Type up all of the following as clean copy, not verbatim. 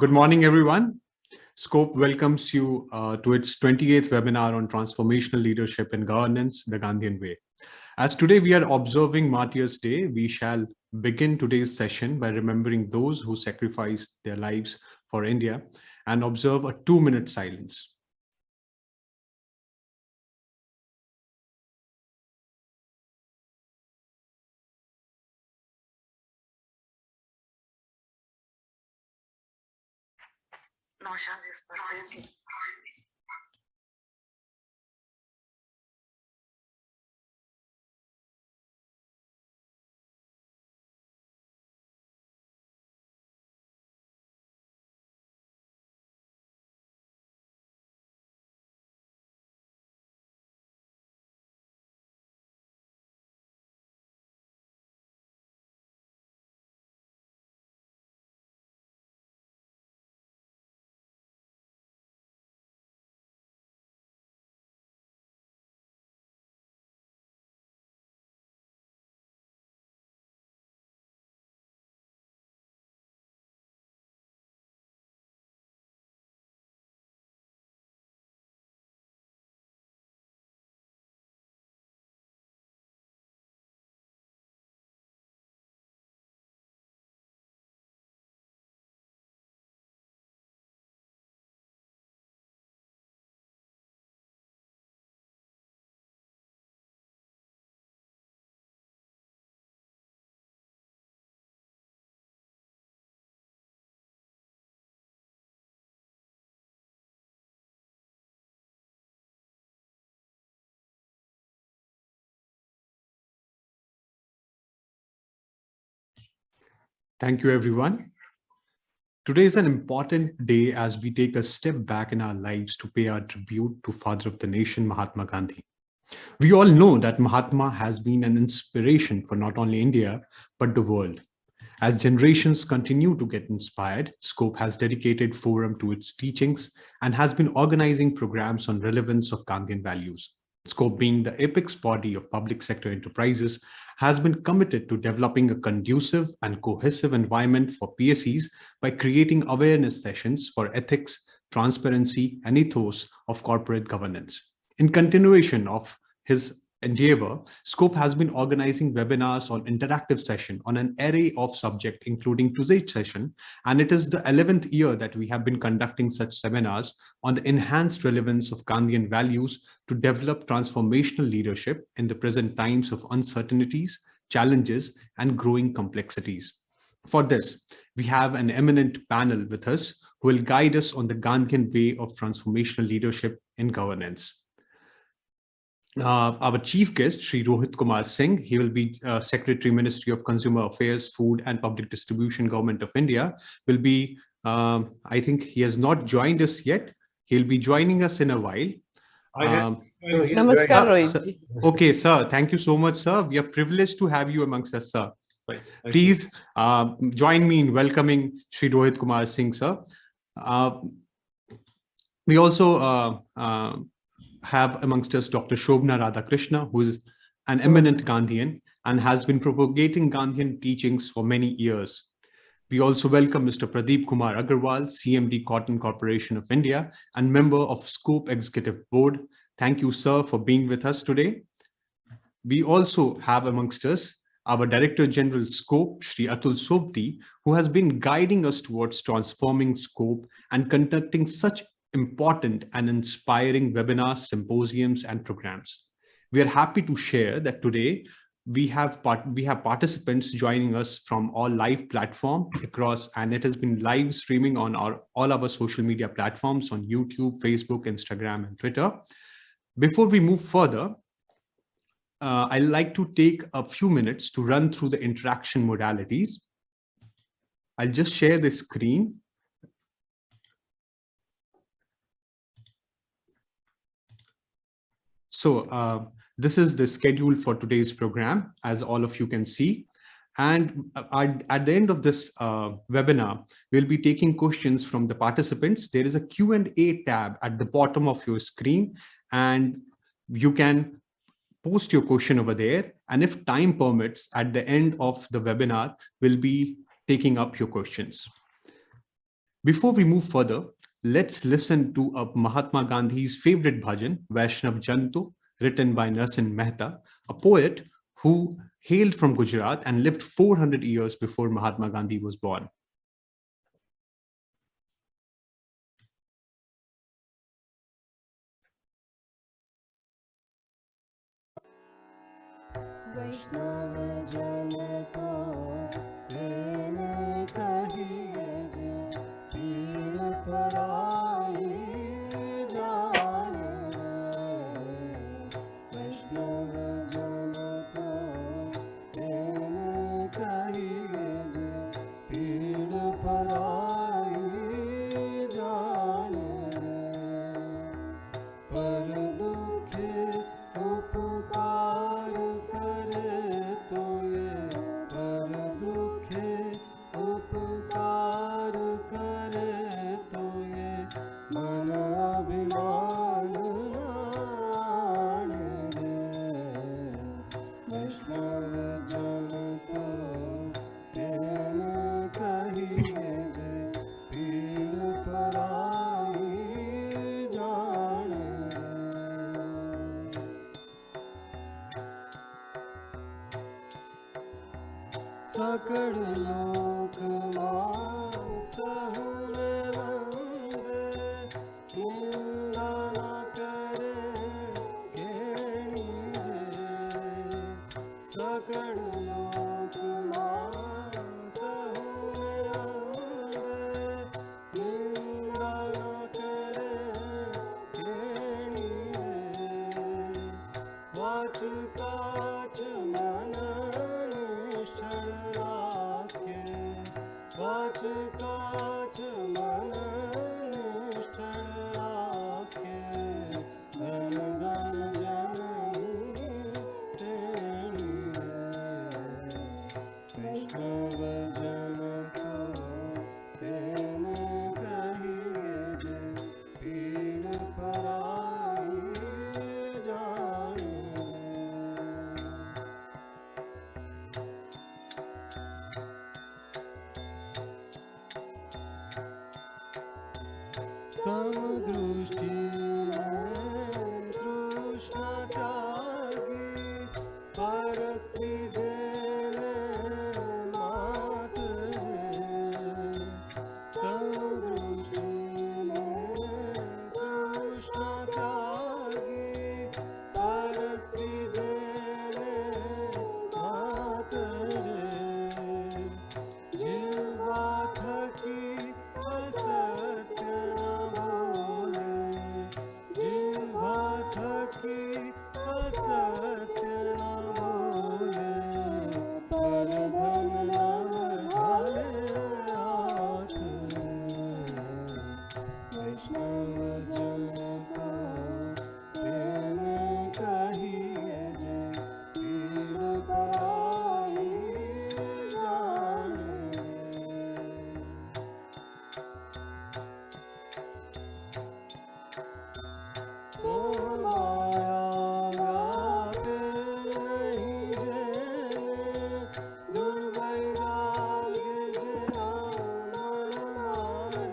Good morning, everyone. Scope welcomes you to its 28th webinar on transformational leadership and governance, the Gandhian way. As today we are observing Martyrs' Day, we shall begin today's session by remembering those who sacrificed their lives for India and observe a 2-minute silence. Thank you, everyone. Today is an important day as we take a step back in our lives to pay our tribute to Father of the Nation, Mahatma Gandhi. We all know that Mahatma has been an inspiration for not only India, but the world. As generations continue to get inspired, Scope has dedicated forum to its teachings and has been organizing programs on relevance of Gandhian values. Scope, being the apex body of public sector enterprises, has been committed to developing a conducive and cohesive environment for PSEs by creating awareness sessions for ethics, transparency, and ethos of corporate governance. In continuation of his endeavor, Scope has been organizing webinars on interactive session on an array of subjects, including today's session, and it is the 11th year that we have been conducting such seminars on the enhanced relevance of Gandhian values to develop transformational leadership in the present times of uncertainties, challenges, and growing complexities. For this, we have an eminent panel with us who will guide us on the Gandhian way of transformational leadership in governance. Our chief guest, Sri Rohit Kumar Singh, he will be Secretary, Ministry of Consumer Affairs, Food and Public Distribution, Government of India, will be, I think he has not joined us yet. He'll be joining us in a while. Namaskar, Rohit. Okay, sir. Thank you so much, sir. We are privileged to have you amongst us, sir. Right. Please join me in welcoming Sri Rohit Kumar Singh, sir. We also have amongst us Dr. Shobna Radhakrishna, who is an eminent Gandhian and has been propagating Gandhian teachings for many years. We also welcome Mr. Pradeep Kumar Agarwal, CMD Cotton Corporation of India and member of Scope Executive Board. Thank you, sir, for being with us today. We also have amongst us our Director General Scope, Shri Atul Sobti, who has been guiding us towards transforming Scope and conducting such important and inspiring webinars, symposiums, and programs. We are happy to share that today we have participants joining us from all live platform across, and it has been live streaming on all our social media platforms on YouTube, Facebook, Instagram, and Twitter. Before we move further, I'd like to take a few minutes to run through the interaction modalities. I'll just share the screen. So this is the schedule for today's program, as all of you can see. And at the end of this webinar, we'll be taking questions from the participants. There is a Q&A tab at the bottom of your screen, and you can post your question over there. And if time permits, at the end of the webinar, we'll be taking up your questions. Before we move further, let's listen to a Mahatma Gandhi's favorite bhajan, Vaishnav Janto, written by Narsin Mehta, a poet who hailed from Gujarat and lived 400 years before Mahatma Gandhi was born. वैष्णव जन को प्रेम कहिए जे पीड़ पराई जाने। वैष्णव जन को प्रेम कहिए जे पीड़ पराई जाने। पर दुखी उपकार करे तो ये, पर दुखी उपकार करे तो ये मन अभिमान लाने रे। वैष्णव जन को प्रेम कहिए जे पीड़ पराई जाने। सकल लोक मां सहुने वंदे, निंदा न करे केणी रे। सकल लोक मां सहुने वंदे, निंदा न करे केणी रे। वाच काच मन निश्चल राखे, वाच काच मन निश्चल राखे। धन धन जननी तेणी रे। वैष्णव जन को प्रेम कहिए जे पीड़ पराई जाने। समदृष्टि में तृष्णा त्यागी, परस्त्री जेने मात रे। समदृष्टि में तृष्णा त्यागी, परस्त्री जेने मात रे। जिह्वा थकी असत्य न बोले, जिह्वा थकी असत्य न बोले। पर धन न झाले हाथ रे। वैष्णव जन को प्रेम कहिए जे पीड़ पराई जाने। मोह माया व्यापे नहीं जेने, दुर्वैराग्य जना मन मारे।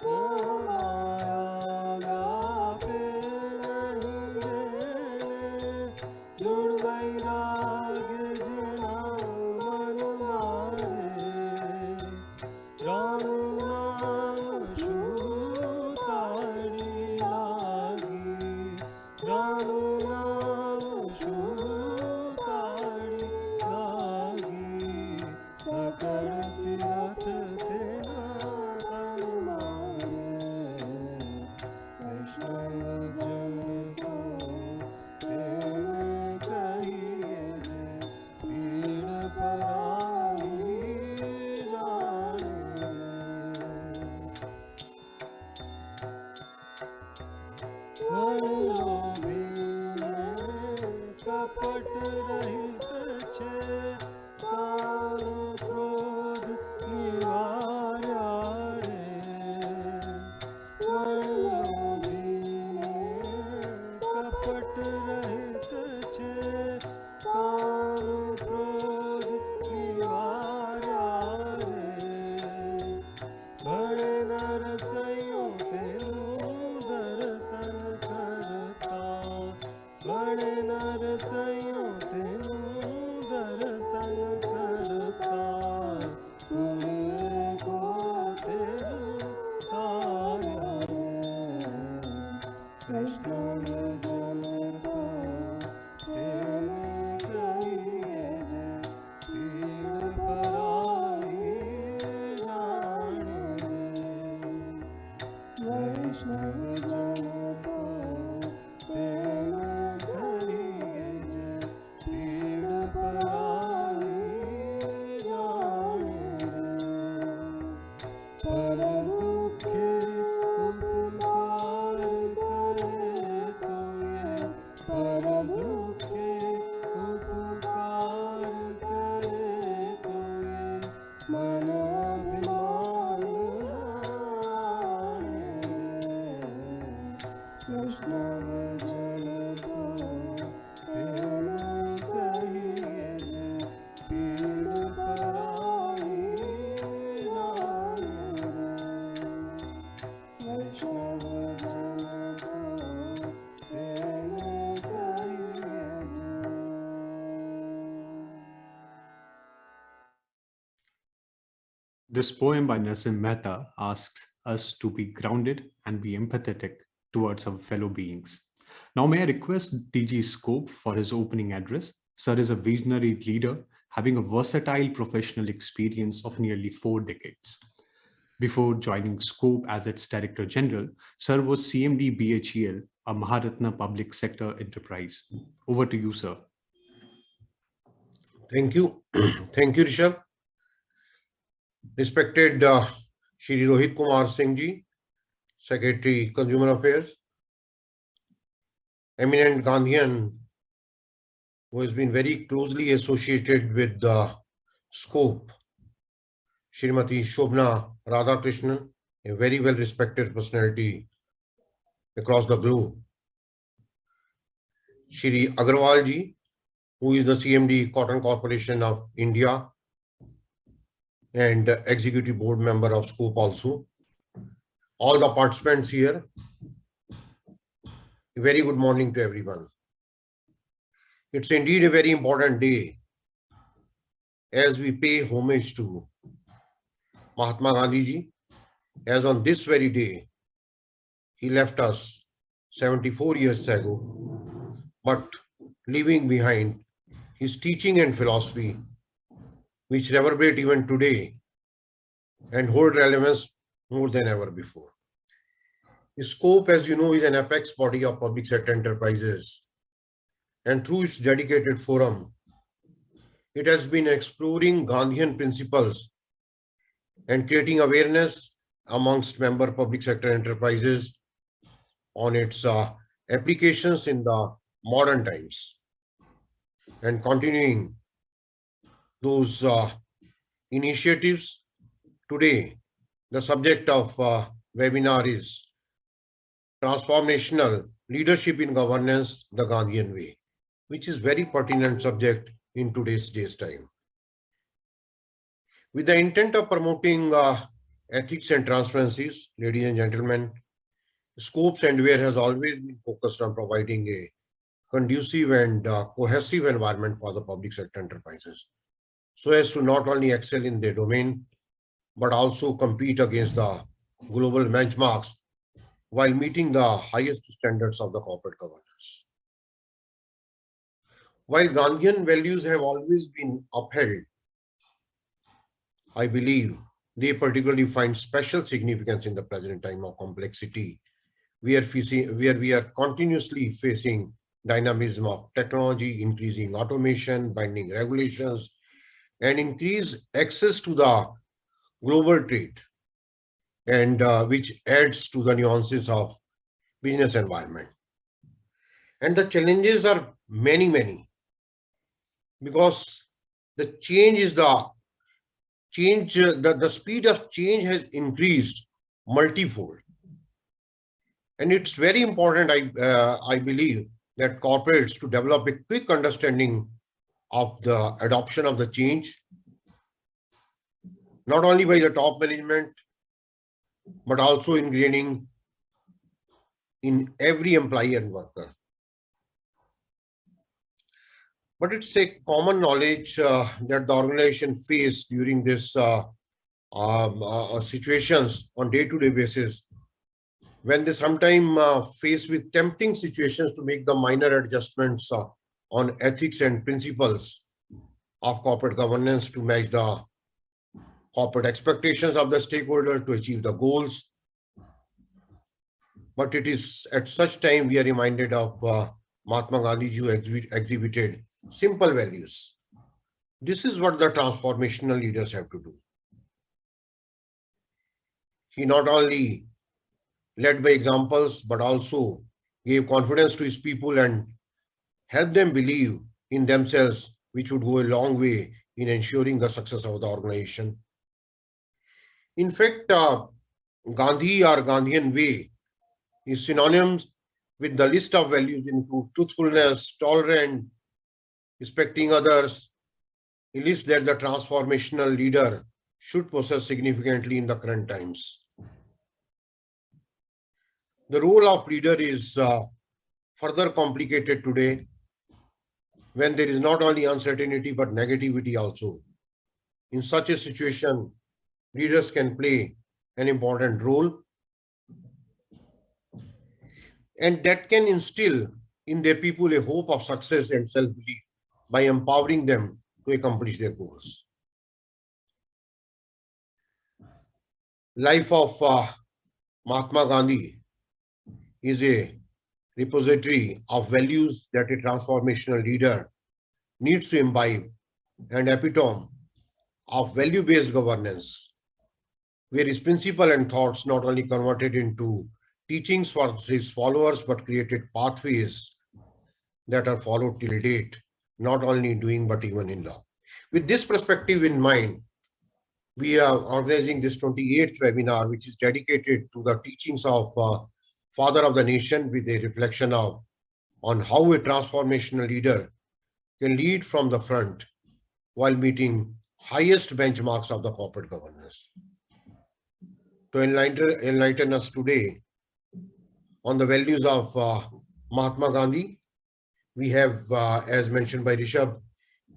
मोह माया व्यापे नहीं जेने, दुर्वैराग्य जना मन मारे। राम नाम छूताड़ी लागी, राम नाम छूताड़ी लागी। सकल तीरथ तेना तन मारे। वैष्णव जन को प्रेम कहिए जे पीड़ पराई जाने। लोभी कपट रहित छे, काम क्रोध निवार्या रे। लोभी कपट रहित छे, काम क्रोध निवार्या रे। ઘણે નરસૈયો તેનું દર્શન કરતા, ઘણે નરસૈયો તેનું દર્શન કરતા, તુએ કો તેરું તાર્યા રે, કૃષ્ણ ભજન તો તેને કહીએ જે પીડ પરાઈ જાણે રે, વૈષ્ણવજન તો તેને કહીએ જે પીડ પરાઈ જાણે રે, પર દુઃખે ઉપકાર કરે તો એ, પર દુઃખે ઉપકાર કરે તો એ, મન અભિમાન રાણે રે, કૃષ્ણ વચન તો તેને કહીએ જે પીડ પરાઈ જાણે રે, વૈષ્ણવજન તો તેને કહીએ જે. This poem by Nasim Mehta asks us to be grounded and be empathetic towards our fellow beings. Now, may I request DG Scope for his opening address? Sir is a visionary leader having a versatile professional experience of nearly 4 decades. Before joining Scope as its Director General, Sir was CMD BHEL, a Maharatna public sector enterprise. Over to you, sir. Thank you. Thank you, Rishabh. Respected Shri Rohit Kumar Singh ji, Secretary Consumer Affairs, eminent Gandhian, who has been very closely associated with the Scope, Srimati Shobna Radhakrishnan, a very well respected personality across the globe, Shri Agarwal ji, who is the CMD Cotton Corporation of India and executive board member of Scope also. All the participants here, a very good morning to everyone. It's indeed a very important day as we pay homage to Mahatma Gandhi ji, as on this very day, he left us 74 years ago, but leaving behind his teaching and philosophy, which reverberate even today and hold relevance more than ever before. Scope, as you know, is an apex body of public sector enterprises, and through its dedicated forum, it has been exploring Gandhian principles and creating awareness amongst member public sector enterprises on its applications in the modern times, and continuing those initiatives. Today, the subject of webinar is Transformational Leadership in Governance the Gandhian Way, which is very pertinent subject in today's time. With the intent of promoting ethics and transparencies, ladies and gentlemen, Scope's endeavor has always been focused on providing a conducive and cohesive environment for the public sector enterprises, so as to not only excel in their domain, but also compete against the global benchmarks while meeting the highest standards of the corporate governance. While Gandhian values have always been upheld, I believe they particularly find special significance in the present time of complexity, where we are continuously facing dynamism of technology, increasing automation, binding regulations, and increased access to the global trade, and which adds to the nuances of business environment. And the challenges are many, because the change is the speed of change has increased multifold. And it's very important, I believe, that corporates to develop a quick understanding of the adoption of the change, not only by the top management, but also ingraining in every employee and worker. But it's a common knowledge that the organization faced during this situations on day-to-day basis, when they sometimes face with tempting situations to make the minor adjustments on ethics and principles of corporate governance to match the corporate expectations of the stakeholder to achieve the goals. But it is at such time we are reminded of Mahatma Gandhi who exhibited simple values. This is what the transformational leaders have to do. He not only led by examples, but also gave confidence to his people and helped them believe in themselves, which would go a long way in ensuring the success of the organization. In fact, Gandhi or Gandhian way is synonymous with the list of values include truthfulness, tolerance, respecting others, a list that the transformational leader should possess significantly in the current times. The role of leader is further complicated today when there is not only uncertainty but negativity also. In such a situation, leaders can play an important role, and that can instill in their people a hope of success and self-belief by empowering them to accomplish their goals. Life of Mahatma Gandhi is a repository of values that a transformational leader needs to imbibe, and epitome of value-based governance, where his principle and thoughts not only converted into teachings for his followers, but created pathways that are followed till date, not only in doing, but even in law. With this perspective in mind, we are organizing this 28th webinar, which is dedicated to the teachings of Father of the Nation, with a reflection of on how a transformational leader can lead from the front while meeting highest benchmarks of the corporate governance. To enlighten us today on the values of Mahatma Gandhi, we have, as mentioned by Rishabh,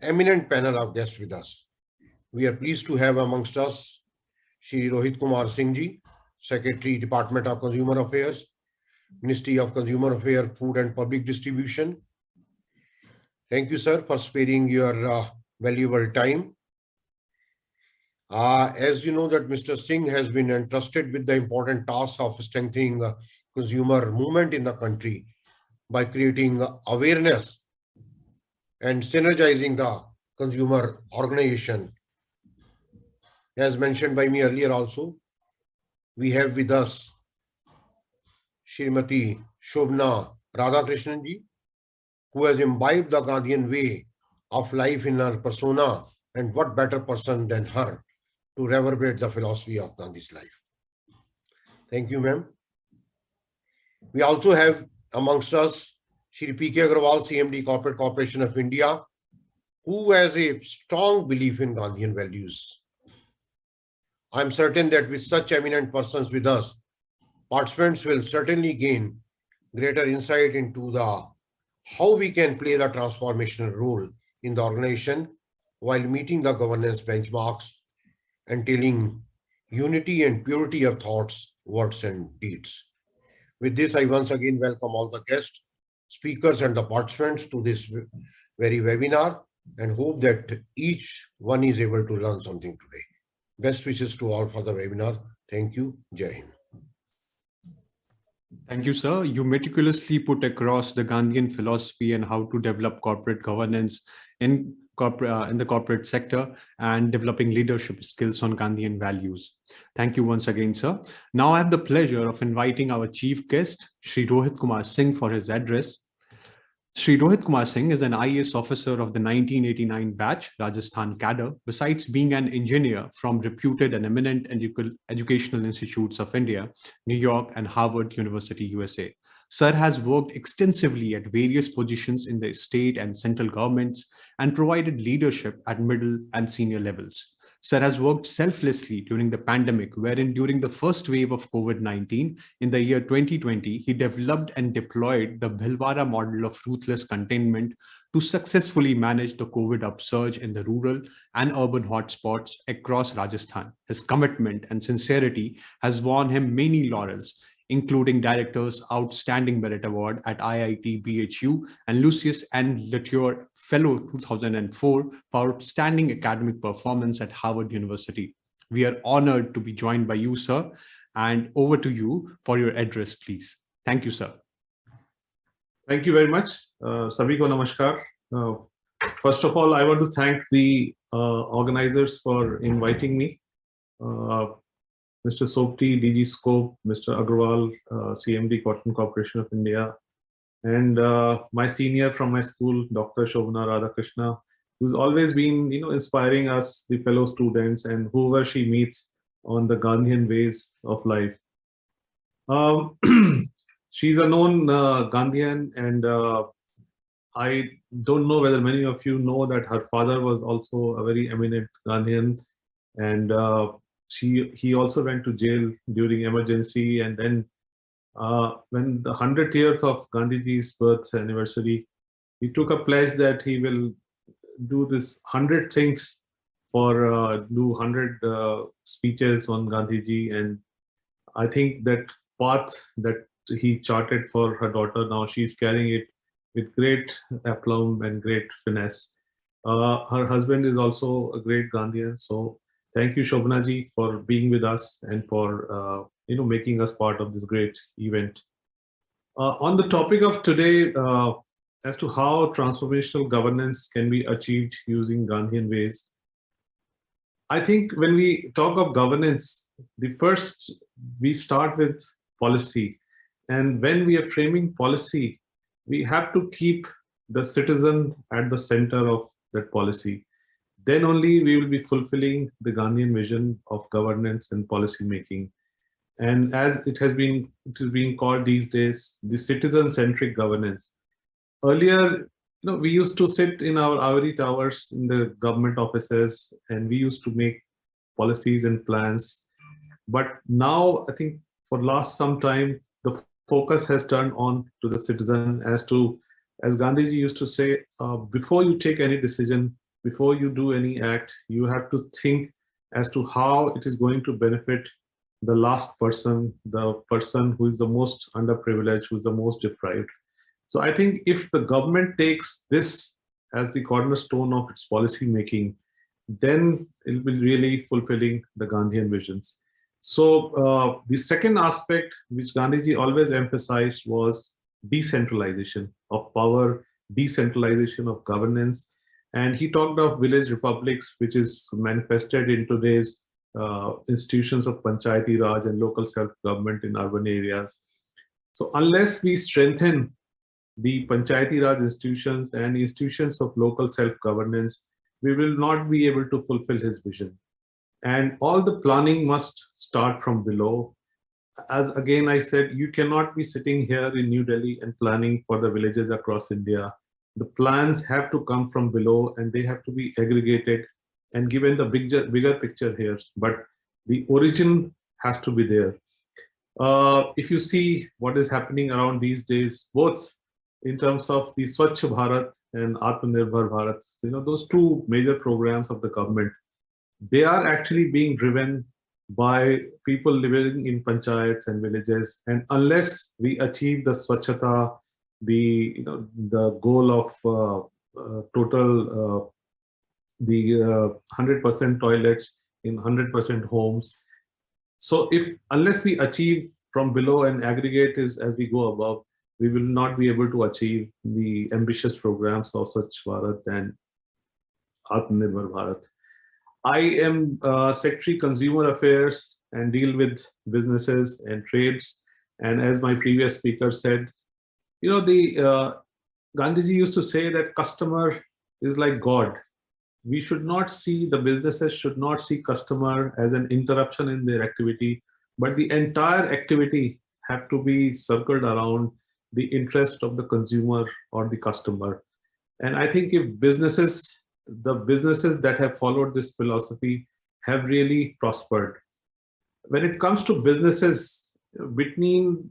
eminent panel of guests with us. We are pleased to have amongst us Shri Rohit Kumar Singh ji, Secretary, Department of Consumer Affairs, Ministry of Consumer Affairs, Food and Public Distribution. Thank you, sir, for sparing your valuable time. As you know that Mr. Singh has been entrusted with the important task of strengthening consumer movement in the country by creating awareness and synergizing the consumer organization. As mentioned by me earlier also, we have with us Srimati Shobna Radhakrishnan ji, who has imbibed the Gandhian way of life in her persona, and what better person than her to reverberate the philosophy of Gandhi's life. Thank you, ma'am. We also have amongst us Shri P.K. Agrawal, CMD, Corporate Corporation of India, who has a strong belief in Gandhian values. I'm certain that with such eminent persons with us, participants will certainly gain greater insight into the how we can play the transformational role in the organization while meeting the governance benchmarks, entailing unity and purity of thoughts, words, and deeds. With this, I once again welcome all the guests, speakers, and the participants to this very webinar, and hope that each one is able to learn something today. Best wishes to all for the webinar. Thank you. Jai Hind. Thank you, sir. You meticulously put across the Gandhian philosophy and how to develop corporate governance in the corporate sector and developing leadership skills on Gandhian values. Thank you once again, sir. Now I have the pleasure of inviting our chief guest, Shri Rohit Kumar Singh, for his address. Shri Rohit Kumar Singh is an IAS officer of the 1989 batch, Rajasthan cadre, besides being an engineer from reputed and eminent educational institutes of India, New York, and Harvard University, USA. Sir has worked extensively at various positions in the state and central governments and provided leadership at middle and senior levels. Sir has worked selflessly during the pandemic, wherein during the first wave of COVID-19 in the year 2020, he developed and deployed the Bhilwara model of ruthless containment to successfully manage the COVID upsurge in the rural and urban hotspots across Rajasthan. His commitment and sincerity has won him many laurels, including Director's Outstanding Merit Award at IIT BHU and Lucius and Latour Fellow 2004 for outstanding academic performance at Harvard University. We are honored to be joined by you, sir, and over to you for your address, please. Thank you, sir. Thank you very much. Sabhi ko namaskar. First of all, I want to thank the organizers for inviting me. Mr. Sopti, DG Scope, Mr. Agarwal, CMD Cotton Corporation of India, and my senior from my school, Dr. Shobhana Radhakrishna, who's always been, inspiring us, the fellow students, and whoever she meets on the Gandhian ways of life. She's a known Gandhian, and I don't know whether many of you know that her father was also a very eminent Gandhian, and he also went to jail during emergency. And then when the 100th year of Gandhiji's birth anniversary, he took a pledge that he will do this 100 things for do 100 speeches on Gandhiji. And I think that path that he charted for her daughter, now she's carrying it with great aplomb and great finesse. Her husband is also a great Gandhian, so thank you, Shobhana ji, for being with us and for making us part of this great event. On the topic of today, as to how transformational governance can be achieved using Gandhian ways, I think when we talk of governance, we start with policy. And when we are framing policy, we have to keep the citizen at the center of that policy. Then only we will be fulfilling the Gandhian vision of governance and policy making. And as it is being called these days, the citizen-centric governance. Earlier, we used to sit in our ivory towers in the government offices, and we used to make policies and plans. But now, I think for last some time, the focus has turned on to the citizen as Gandhiji used to say, before you take any decision, before you do any act, you have to think as to how it is going to benefit the last person, the person who is the most underprivileged, who is the most deprived. So I think if the government takes this as the cornerstone of its policy making, then it will be really fulfilling the Gandhian visions. So the second aspect which Gandhiji always emphasized was decentralization of power, decentralization of governance. And he talked of village republics, which is manifested in today's institutions of Panchayati Raj and local self-government in urban areas. So unless we strengthen the Panchayati Raj institutions and institutions of local self-governance, we will not be able to fulfill his vision. And all the planning must start from below. As again I said, you cannot be sitting here in New Delhi and planning for the villages across India. The plans have to come from below, and they have to be aggregated and given the bigger picture here. But the origin has to be there. If you see what is happening around these days, both in terms of the Swachh Bharat and Atmanirbhar Bharat, those two major programs of the government, they are actually being driven by people living in panchayats and villages. And unless we achieve the Swachhata, the goal of total the 100% toilets in 100% homes. So unless we achieve from below and aggregate as we go above, we will not be able to achieve the ambitious programs of Swachh Bharat and Atmanirbhar Bharat. I am Secretary Consumer Affairs and deal with businesses and trades. And as my previous speaker said, Gandhiji used to say that customer is like God. We should not see, the businesses should not see customer as an interruption in their activity, but the entire activity have to be circled around the interest of the consumer or the customer. And I think if the businesses that have followed this philosophy, have really prospered. When it comes to businesses, between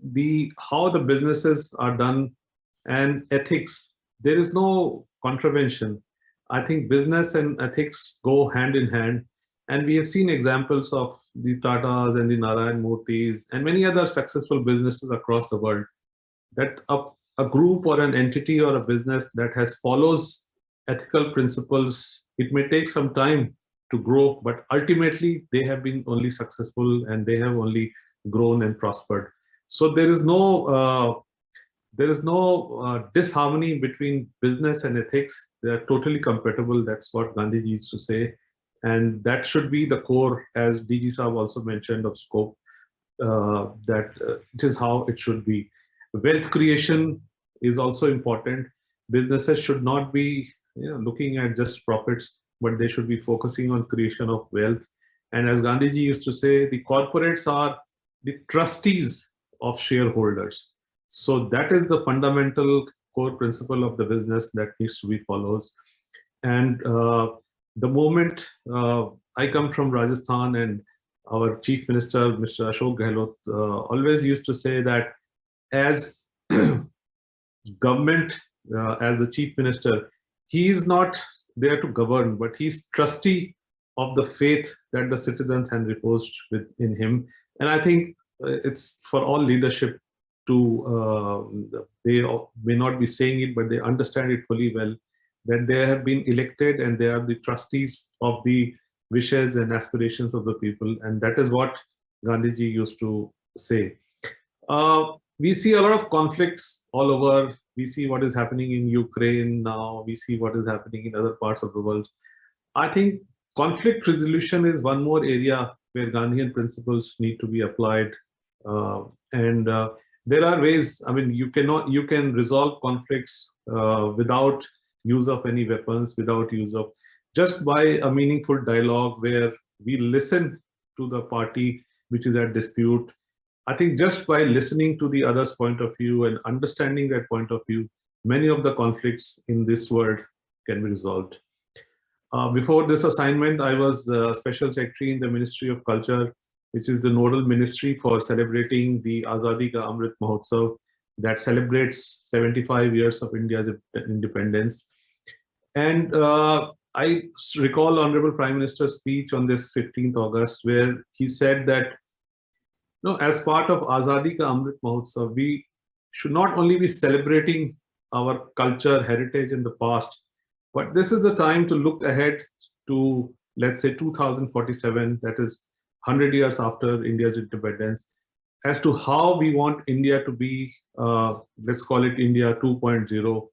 how the businesses are done and ethics, there is no contravention. I think business and ethics go hand in hand, and we have seen examples of the Tatas and the Narayan Murthys and many other successful businesses across the world, that a group or an entity or a business that has follows ethical principles, it may take some time to grow, but ultimately they have been only successful and they have only grown and prospered. So there is no disharmony between business and ethics. They are totally compatible. That's what Gandhi used to say, and that should be the core, as DG Saab also mentioned, of scope. That it is how it should be. Wealth creation is also important. Businesses should not be looking at just profits, but they should be focusing on creation of wealth. And as Gandhiji used to say, the corporates are the trustees of shareholders. So that is the fundamental core principle of the business that needs to be followed. And the moment I come from Rajasthan, and our chief minister, Mr. Ashok Gehlot, always used to say that as government, as the chief minister, he is not there to govern, but he's trustee of the faith that the citizens have reposed in him. And I think it's for all leadership to, they may not be saying it, but they understand it fully well, that they have been elected and they are the trustees of the wishes and aspirations of the people. And that is what Gandhiji used to say. We see a lot of conflicts all over. We see what is happening in Ukraine now. We see what is happening in other parts of the world. I think conflict resolution is one more area where Gandhian principles need to be applied. There are ways. I mean, you can resolve conflicts without use of any weapons, without use of, just by a meaningful dialogue where we listen to the party which is at dispute. I think just by listening to the other's point of view and understanding that point of view, many of the conflicts in this world can be resolved. Before this assignment, I was Special Secretary in the Ministry of Culture, which is the nodal ministry for celebrating the Azadi Ka Amrit Mahotsav that celebrates 75 years of India's independence. And I recall Honorable Prime Minister's speech on this 15th August, where he said that, as part of Azadi Ka Amrit Mahotsav, we should not only be celebrating our culture, heritage in the past, but this is the time to look ahead to, let's say, 2047, that is 100 years after India's independence, as to how we want India to be, let's call it India 2.0.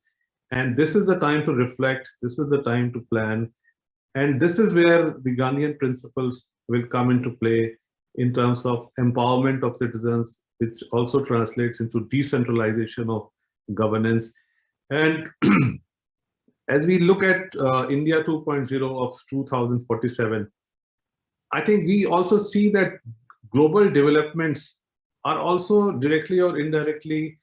And this is the time to reflect, this is the time to plan. And this is where the Gandhian principles will come into play in terms of empowerment of citizens, which also translates into decentralization of governance. And as we look at India 2.0 of 2047, I think we also see that global developments are also directly or indirectly,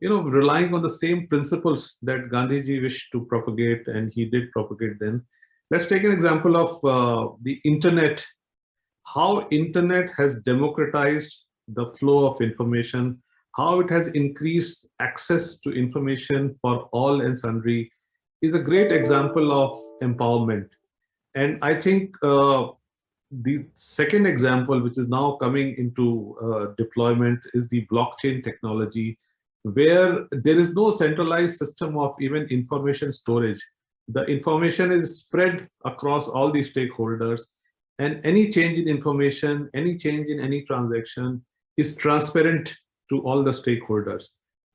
relying on the same principles that Gandhiji wished to propagate, and he did propagate them. Let's take an example of the internet, how internet has democratized the flow of information, how it has increased access to information for all and sundry, is a great example of empowerment. And I think the second example, which is now coming into deployment, is the blockchain technology, where there is no centralized system of even information storage. The information is spread across all the stakeholders, and any change in information, any change in any transaction is transparent to all the stakeholders.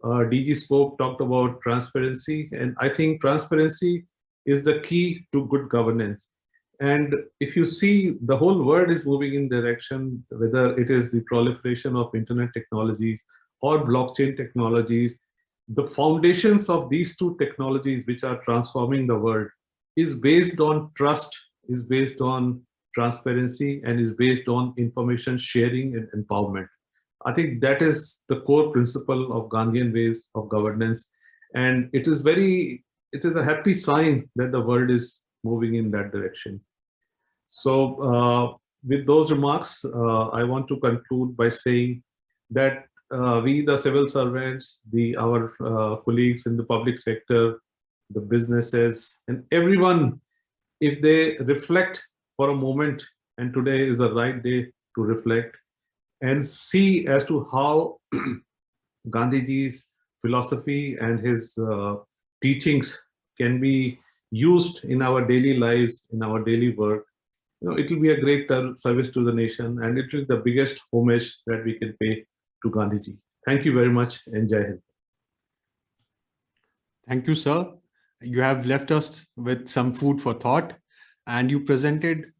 DG Spoke talked about transparency, and I think transparency is the key to good governance. And if you see, the whole world is moving in direction, whether it is the proliferation of internet technologies or blockchain technologies, the foundations of these two technologies which are transforming the world is based on trust, is based on transparency, and is based on information sharing and empowerment. I think that is the core principle of Gandhian ways of governance. And it is a happy sign that the world is moving in that direction. So with those remarks, I want to conclude by saying that we, the civil servants, our colleagues in the public sector, the businesses, and everyone, if they reflect for a moment, and today is the right day to reflect and see as to how Gandhiji's philosophy and his teachings can be used in our daily lives, in our daily work, it will be a great service to the nation, and it is the biggest homage that we can pay to Gandhiji. Thank you very much, and Jai Hind. Thank you, sir. You have left us with some food for thought, and you presented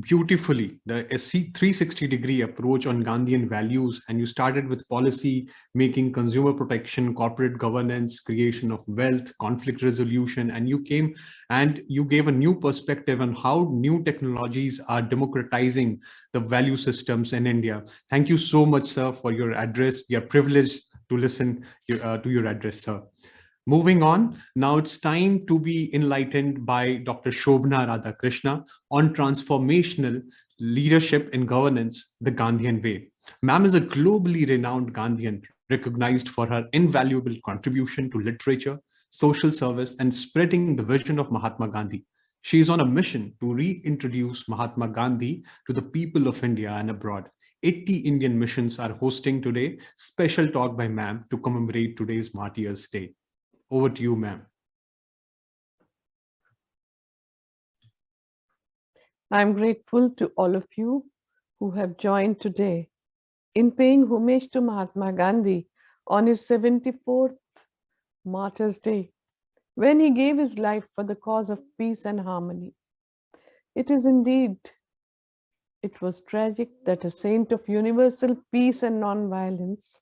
beautifully the 360-degree approach on Gandhian values. And you started with policy making, consumer protection, corporate governance, creation of wealth, conflict resolution, and you came and you gave a new perspective on how new technologies are democratizing the value systems in India. Thank you so much, sir, for your address. We are privileged to listen to your address, sir. Moving on, now it's time to be enlightened by Dr. Shobhana Radhakrishna on transformational leadership and governance, the Gandhian way. Ma'am is a globally renowned Gandhian, recognized for her invaluable contribution to literature, social service, and spreading the vision of Mahatma Gandhi. She is on a mission to reintroduce Mahatma Gandhi to the people of India and abroad. 80 Indian missions are hosting today special talk by ma'am to commemorate today's Martyrs' Day. Over to you, ma'am. I'm grateful to all of you who have joined today in paying homage to Mahatma Gandhi on his 74th Martyrs' Day, when he gave his life for the cause of peace and harmony. It was tragic that a saint of universal peace and non-violence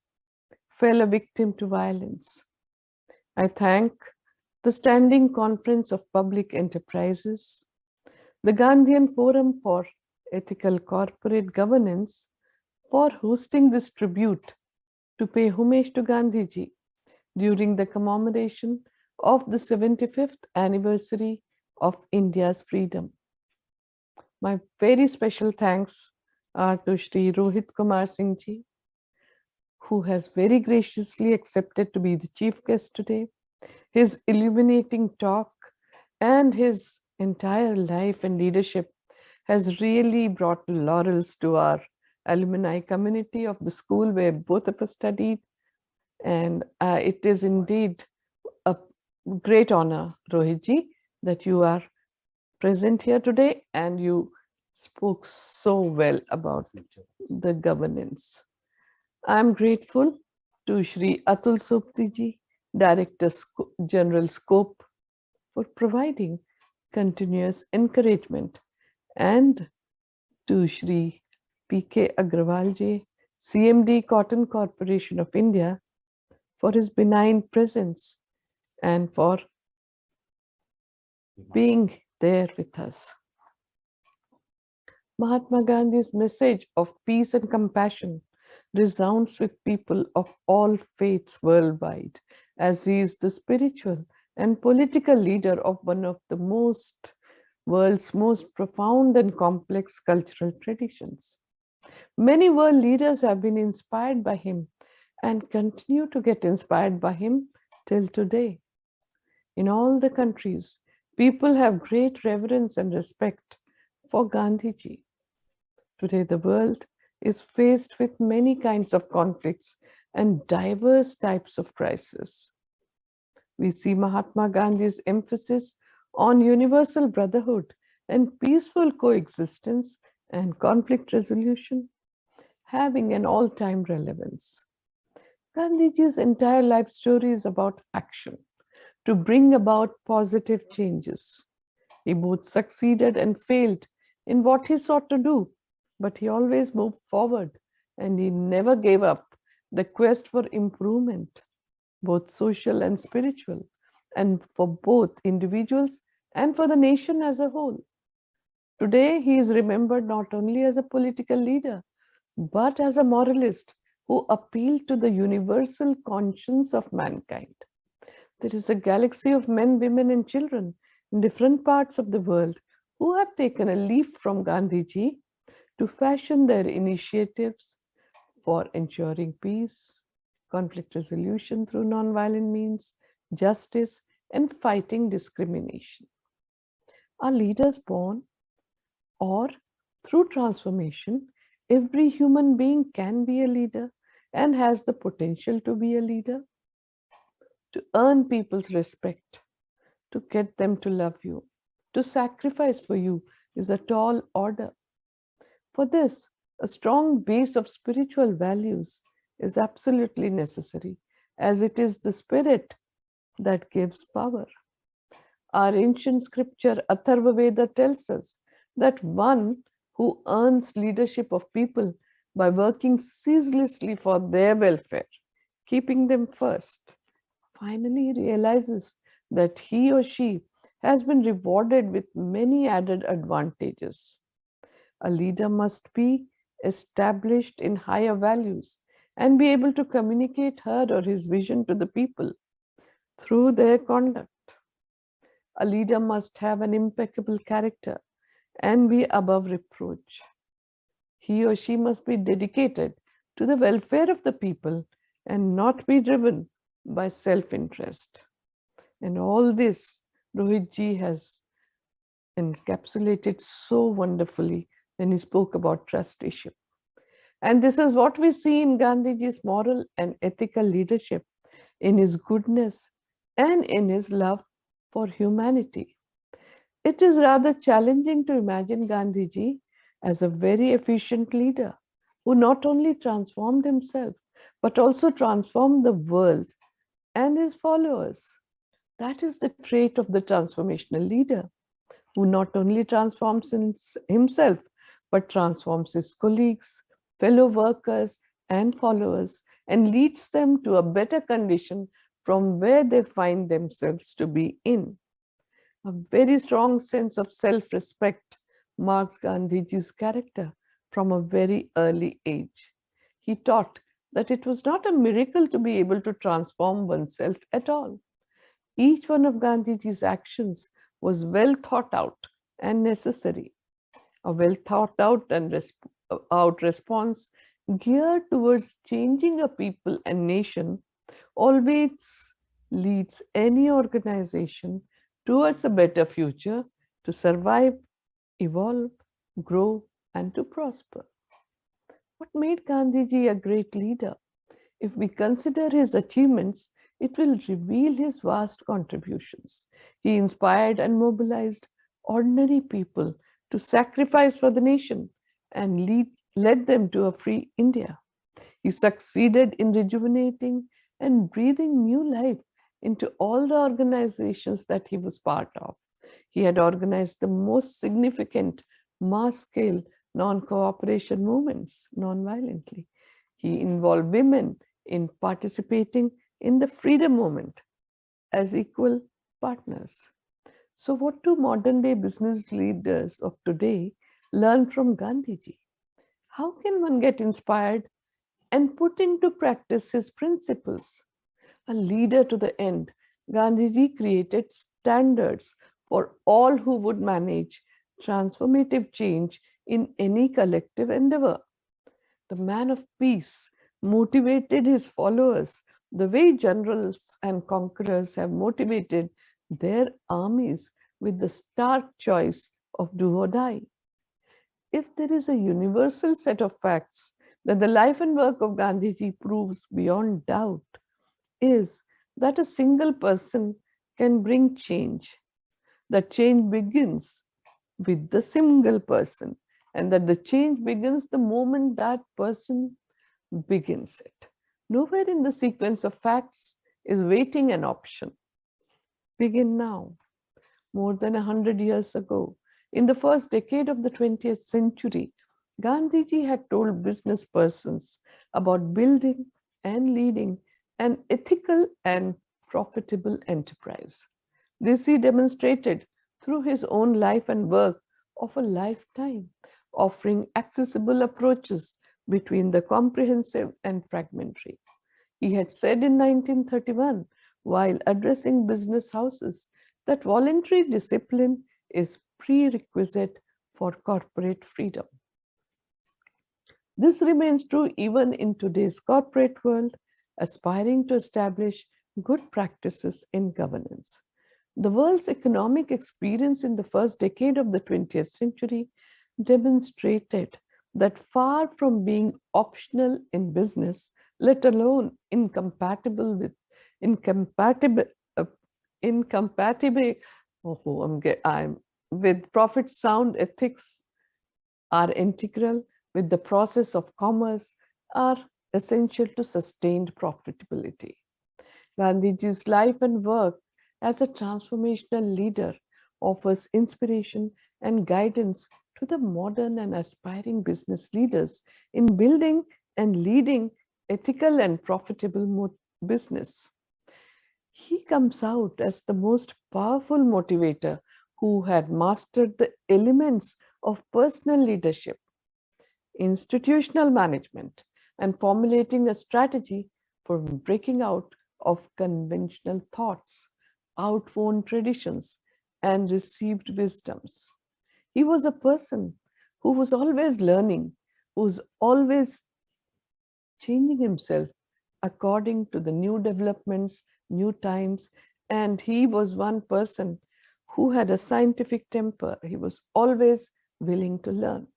fell a victim to violence. I thank the Standing Conference of Public Enterprises, the Gandhian Forum for Ethical Corporate Governance for hosting this tribute to pay homage to Gandhiji during the commemoration of the 75th anniversary of India's freedom. My very special thanks are to Shri Rohit Kumar Singh ji, who has very graciously accepted to be the chief guest today. His illuminating talk and his entire life and leadership has really brought laurels to our alumni community of the school where both of us studied. And it is indeed a great honor, Rohit ji, that you are present here today and you spoke so well about the governance. I'm grateful to Shri Atul Sopti ji, Director General Scope, for providing continuous encouragement, and to Shri P.K. Agrawal ji, CMD Cotton Corporation of India, for his benign presence and for being there with us. Mahatma Gandhi's message of peace and compassion resounds with people of all faiths worldwide, as he is the spiritual and political leader of one of the world's most profound and complex cultural traditions. Many world leaders have been inspired by him and continue to get inspired by him till today. In all the countries, people have great reverence and respect for Gandhiji. Today, the world is faced with many kinds of conflicts and diverse types of crises. We see Mahatma Gandhi's emphasis on universal brotherhood and peaceful coexistence and conflict resolution having an all-time relevance. Gandhiji's entire life story is about action to bring about positive changes. He both succeeded and failed in what he sought to do, but he always moved forward and he never gave up the quest for improvement, both social and spiritual, and for both individuals and for the nation as a whole. Today, he is remembered not only as a political leader, but as a moralist who appealed to the universal conscience of mankind. There is a galaxy of men, women, and children in different parts of the world who have taken a leaf from Gandhiji to fashion their initiatives for ensuring peace, conflict resolution through nonviolent means, justice, and fighting discrimination. Are leaders born, or through transformation, every human being can be a leader and has the potential to be a leader? To earn people's respect, to get them to love you, to sacrifice for you is a tall order. For this, a strong base of spiritual values is absolutely necessary, as it is the spirit that gives power. Our ancient scripture, Atharva Veda, tells us that one who earns leadership of people by working ceaselessly for their welfare, keeping them first, finally realizes that he or she has been rewarded with many added advantages. A leader must be established in higher values and be able to communicate her or his vision to the people through their conduct. A leader must have an impeccable character and be above reproach. He or she must be dedicated to the welfare of the people and not be driven by self-interest. And all this Rohit ji has encapsulated so wonderfully when he spoke about trust issue. And this is what we see in Gandhiji's moral and ethical leadership, in his goodness and in his love for humanity. It is rather challenging to imagine Gandhiji as a very efficient leader who not only transformed himself, but also transformed the world and his followers. That is the trait of the transformational leader, who not only transforms himself, but transforms his colleagues, fellow workers, and followers, and leads them to a better condition from where they find themselves to be in. A very strong sense of self-respect marked Gandhiji's character from a very early age. He taught that it was not a miracle to be able to transform oneself at all. Each one of Gandhiji's actions was well thought out and necessary. A well thought out and response geared towards changing a people and nation always leads any organization towards a better future, to survive, evolve, grow, and to prosper. What made Gandhiji a great leader? If we consider his achievements, it will reveal his vast contributions. He inspired and mobilized ordinary people to sacrifice for the nation and led them to a free India. He succeeded in rejuvenating and breathing new life into all the organizations that he was part of. He had organized the most significant mass-scale non-cooperation movements non-violently. He involved women in participating in the freedom movement as equal partners. So what do modern-day business leaders of today learn from Gandhiji? How can one get inspired and put into practice his principles? A leader to the end, Gandhiji created standards for all who would manage transformative change in any collective endeavor. The man of peace motivated his followers the way generals and conquerors have motivated their armies with the stark choice of do or die. If there is a universal set of facts that the life and work of Gandhiji proves beyond doubt, is that a single person can bring change. That change begins with the single person, and that the change begins the moment that person begins it. Nowhere in the sequence of facts is waiting an option. Begin now. More than 100 years ago, in the first decade of the 20th century, Gandhiji had told business persons about building and leading an ethical and profitable enterprise. This he demonstrated through his own life and work of a lifetime, offering accessible approaches between the comprehensive and fragmentary. He had said in 1931, while addressing business houses, that voluntary discipline is prerequisite for corporate freedom. This remains true even in today's corporate world, aspiring to establish good practices in governance. The world's economic experience in the first decade of the 20th century demonstrated that far from being optional in business, let alone incompatible, uh, incompatible with profit sound ethics are integral with the process of commerce, are essential to sustained profitability. Gandhiji's life and work as a transformational leader offers inspiration and guidance to the modern and aspiring business leaders in building and leading ethical and profitable business. He comes out as the most powerful motivator who had mastered the elements of personal leadership, institutional management, and formulating a strategy for breaking out of conventional thoughts, outworn traditions, and received wisdoms. He was a person who was always learning, who was always changing himself according to the new developments, new times, and he was one person who had a scientific temper. He was always willing to learn.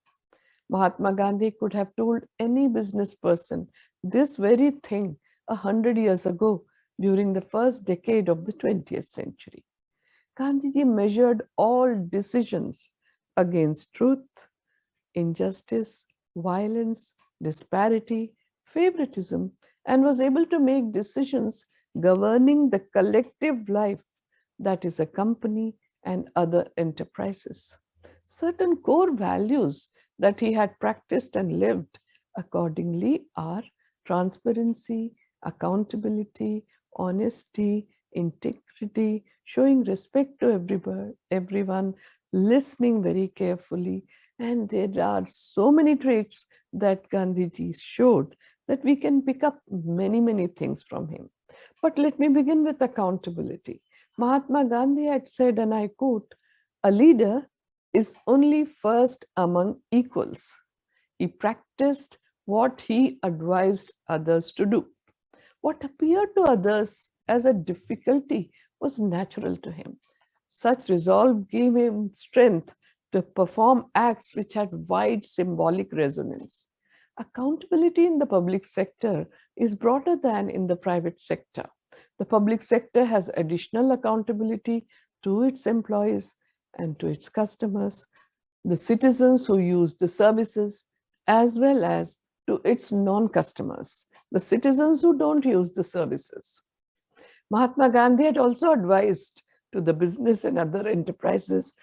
Mahatma Gandhi could have told any business person this very thing 100 years ago during the first decade of the 20th century. Gandhiji measured all decisions against truth, injustice, violence, disparity, favoritism, and was able to make decisions governing the collective life that is a company and other enterprises. Certain core values that he had practiced and lived accordingly are transparency, accountability, honesty, integrity, showing respect to everyone, listening very carefully. And there are so many traits that Gandhiji showed that we can pick up many, many things from him. But let me begin with accountability. Mahatma Gandhi had said, and I quote, "A leader is only first among equals." He practiced what he advised others to do. What appeared to others as a difficulty was natural to him. Such resolve gave him strength to perform acts which had wide symbolic resonance. Accountability in the public sector is broader than in the private sector. The public sector has additional accountability to its employees and to its customers, the citizens who use the services, as well as to its non-customers, the citizens who don't use the services. Mahatma Gandhi had also advised to the business and other enterprises,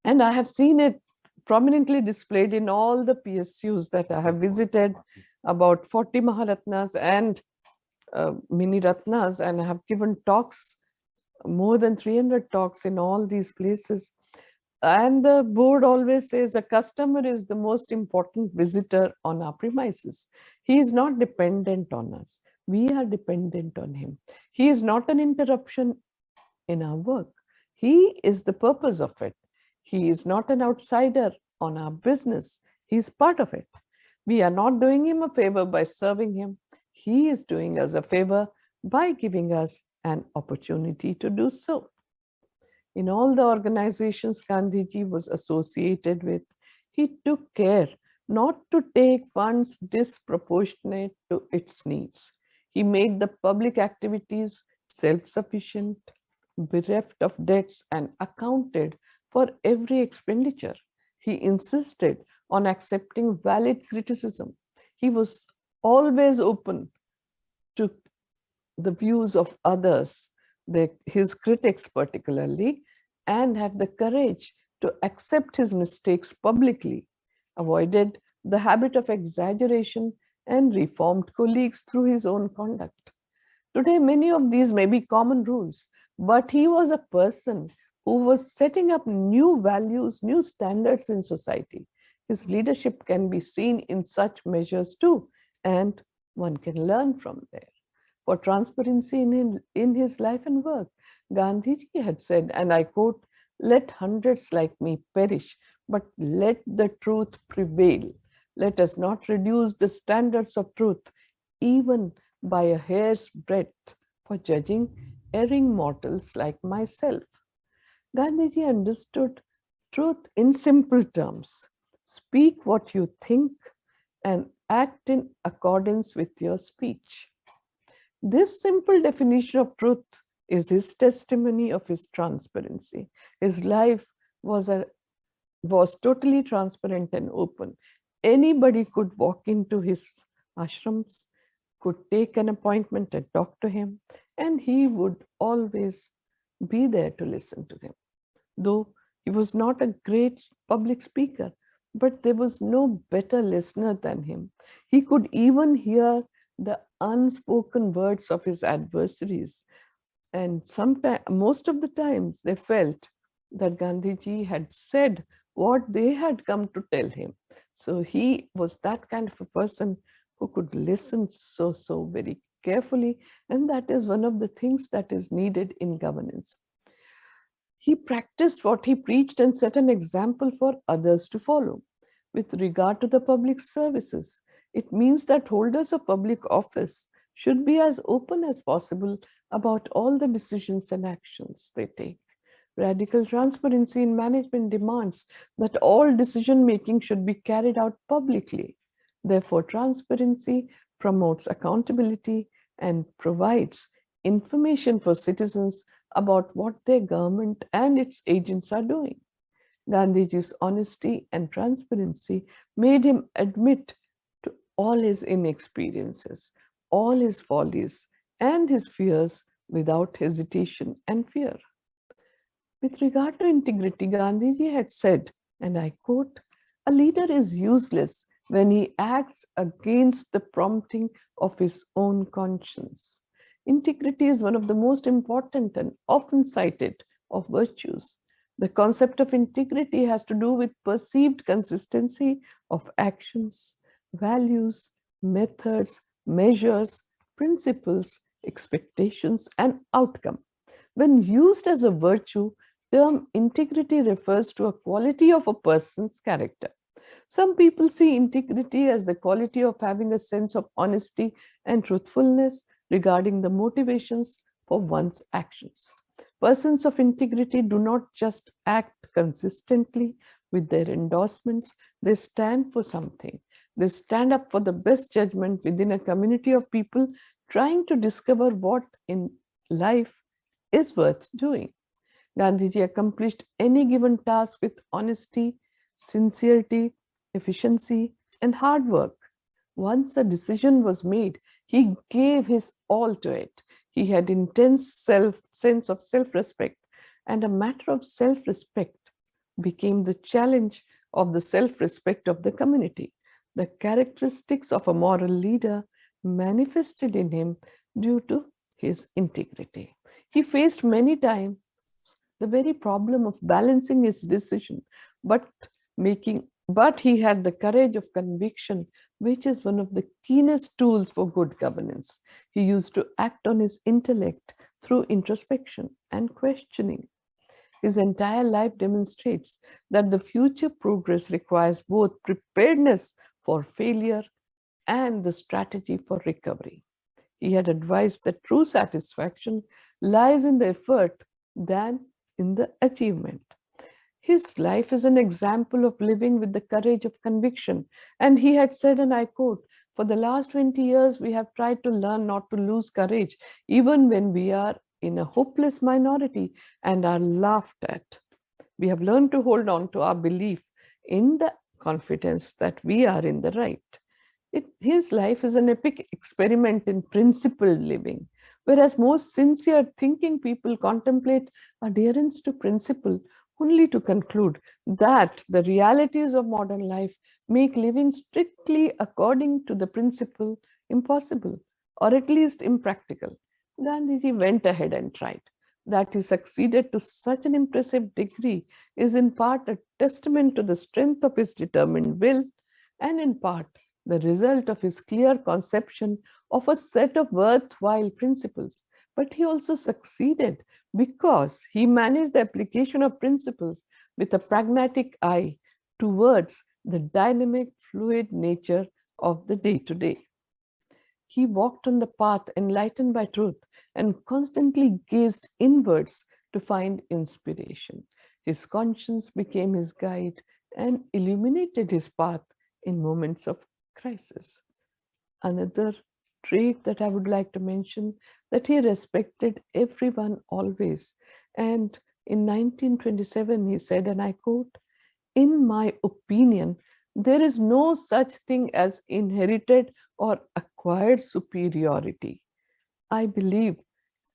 and I have seen it prominently displayed in all the PSUs that I have visited, about 40 Maharatnas and mini Ratnas, and I have given talks, more than 300 talks in all these places. And the board always says a customer is the most important visitor on our premises. He is not dependent on us. We are dependent on him. He is not an interruption in our work. He is the purpose of it. He is not an outsider on our business. He is part of it. We are not doing him a favor by serving him. He is doing us a favor by giving us an opportunity to do so. In all the organizations Gandhiji was associated with, he took care not to take funds disproportionate to its needs. He made the public activities self-sufficient, bereft of debts, and accounted for every expenditure. He insisted on accepting valid criticism. He was always open to the views of others, his critics particularly, and had the courage to accept his mistakes publicly, avoided the habit of exaggeration, and reformed colleagues through his own conduct. Today, many of these may be common rules, but he was a person who was setting up new values, new standards in society. His leadership can be seen in such measures too, and one can learn from there. For transparency in his life and work, Gandhiji had said, and I quote, "Let hundreds like me perish, but let the truth prevail. Let us not reduce the standards of truth even by a hair's breadth for judging erring mortals like myself. Gandhiji understood truth in simple terms. Speak what you think and act in accordance with your speech. This simple definition of truth is his testimony of his transparency. His life was, was totally transparent and open. Anybody could walk into his ashrams, could take an appointment and talk to him, and he would always be there to listen to them. Though he was not a great public speaker, but there was no better listener than him. He could even hear the unspoken words of his adversaries. And sometimes, most of the times, they felt that Gandhiji had said what they had come to tell him. So he was that kind of a person who could listen so very carefully. And that is one of the things that is needed in governance. He practiced what he preached and set an example for others to follow. With regard to the public services, it means that holders of public office should be as open as possible about all the decisions and actions they take. Radical transparency in management demands that all decision making should be carried out publicly. Therefore, transparency promotes accountability and provides information for citizens about what their government and its agents are doing. Gandhiji's honesty and transparency made him admit to all his inexperiences, all his follies, and his fears without hesitation and fear. With regard to integrity, Gandhiji had said, and I quote, "A leader is useless when he acts against the prompting of his own conscience." Integrity is one of the most important and often cited of virtues. The concept of integrity has to do with perceived consistency of actions, values, methods, measures, principles, expectations, and outcome. When used as a virtue, term integrity refers to a quality of a person's character. Some people see integrity as the quality of having a sense of honesty and truthfulness regarding the motivations for one's actions. Persons of integrity do not just act consistently with their endorsements, they stand for something. They stand up for the best judgment within a community of people trying to discover what in life is worth doing. Gandhiji accomplished any given task with honesty, sincerity, efficiency, and hard work. Once a decision was made, he gave his all to it. He had intense sense of self-respect, and a matter of self-respect became the challenge of the self-respect of the community. The characteristics of a moral leader manifested in him due to his integrity. He faced many times the very problem of balancing his decision, but he had the courage of conviction, which is one of the keenest tools for good governance. He used to act on his intellect through introspection and questioning. His entire life demonstrates that the future progress requires both preparedness for failure and the strategy for recovery. He had advised that true satisfaction lies in the effort than in the achievement. His life is an example of living with the courage of conviction. And he had said, and I quote, "For the last 20 years, we have tried to learn not to lose courage, even when we are in a hopeless minority and are laughed at. We have learned to hold on to our belief in the confidence that we are in the right." His life is an epic experiment in principled living, whereas most sincere thinking people contemplate adherence to principle only to conclude that the realities of modern life make living strictly according to the principle impossible, or at least impractical. Gandhiji went ahead and tried. That he succeeded to such an impressive degree is in part a testament to the strength of his determined will, and in part the result of his clear conception of a set of worthwhile principles. But he also succeeded because he managed the application of principles with a pragmatic eye towards the dynamic, fluid nature of the day to day. He walked on the path enlightened by truth and constantly gazed inwards to find inspiration. His conscience became his guide and illuminated his path in moments of crisis. Another trait that I would like to mention, that he respected everyone always. And in 1927, he said, and I quote, "In my opinion, there is no such thing as inherited or acquired superiority. I believe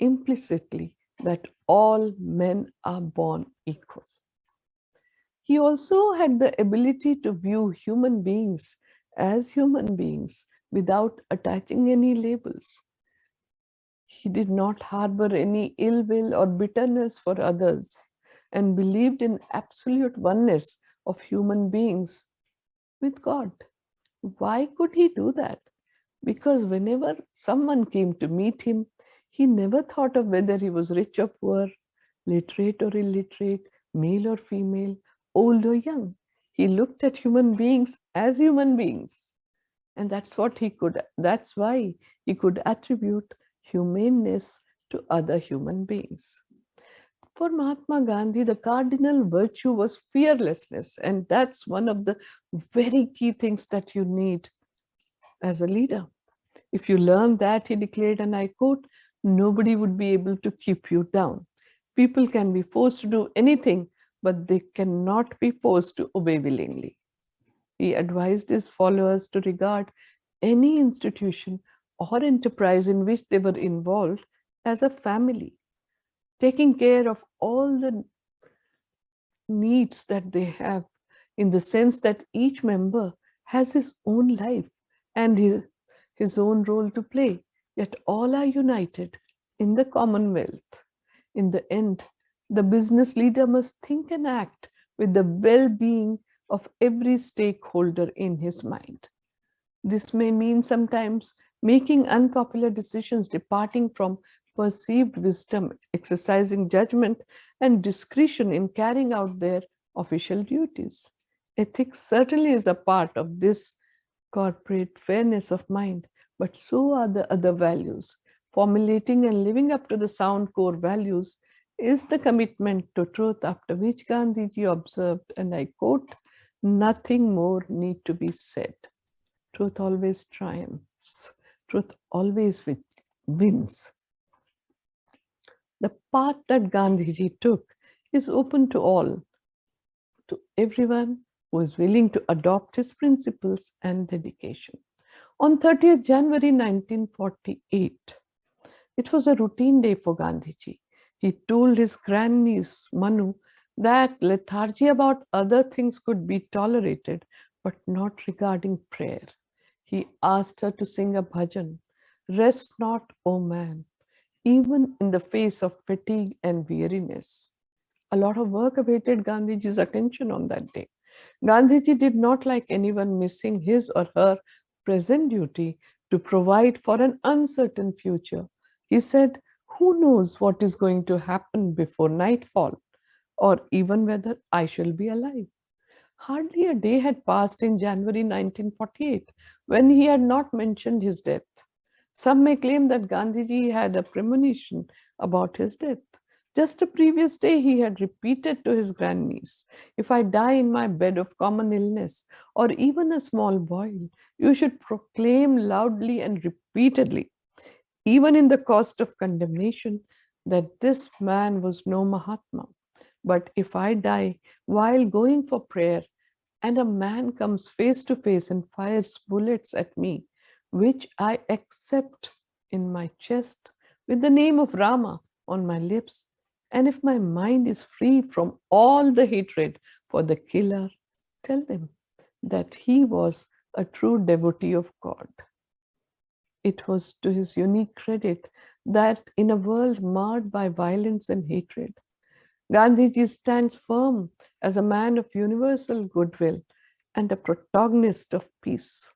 implicitly that all men are born equal." He also had the ability to view human beings as human beings without attaching any labels. He did not harbor any ill will or bitterness for others and believed in absolute oneness of human beings with God. Why could he do that? Because whenever someone came to meet him, he never thought of whether he was rich or poor, literate or illiterate, male or female, old or young. He looked at human beings as human beings. And that's why he could attribute humaneness to other human beings. For Mahatma Gandhi, the cardinal virtue was fearlessness. And that's one of the very key things that you need as a leader. If you learn that, he declared, and I quote, "Nobody would be able to keep you down. People can be forced to do anything, but they cannot be forced to obey willingly." He advised his followers to regard any institution or enterprise in which they were involved as a family, taking care of all the needs that they have, in the sense that each member has his own life and his own role to play, yet all are united in the commonwealth. In the end, the business leader must think and act with the well-being of every stakeholder in his mind. This may mean sometimes making unpopular decisions, departing from perceived wisdom, exercising judgment and discretion in carrying out their official duties. Ethics certainly is a part of this corporate fairness of mind, but so are the other values. Formulating and living up to the sound core values is the commitment to truth, after which Gandhiji observed, and I quote, "Nothing more need to be said. Truth always triumphs. Truth always wins." The path that Gandhiji took is open to all, to everyone who is willing to adopt his principles and dedication. On 30th January 1948, it was a routine day for Gandhiji. He told his grandniece Manu that lethargy about other things could be tolerated, but not regarding prayer. He asked her to sing a bhajan, "Rest not, O man, even in the face of fatigue and weariness." A lot of work awaited Gandhiji's attention on that day. Gandhiji did not like anyone missing his or her present duty to provide for an uncertain future. He said, "Who knows what is going to happen before nightfall, or even whether I shall be alive?" Hardly a day had passed in January 1948 when he had not mentioned his death. Some may claim that Gandhiji had a premonition about his death. Just a previous day, he had repeated to his grandniece, "If I die in my bed of common illness or even a small boil, you should proclaim loudly and repeatedly, even in the cost of condemnation, that this man was no Mahatma. But if I die while going for prayer, and a man comes face to face and fires bullets at me, which I accept in my chest with the name of Rama on my lips, and if my mind is free from all the hatred for the killer, tell them that he was a true devotee of God." It was to his unique credit that in a world marred by violence and hatred, Gandhiji stands firm as a man of universal goodwill and a protagonist of peace.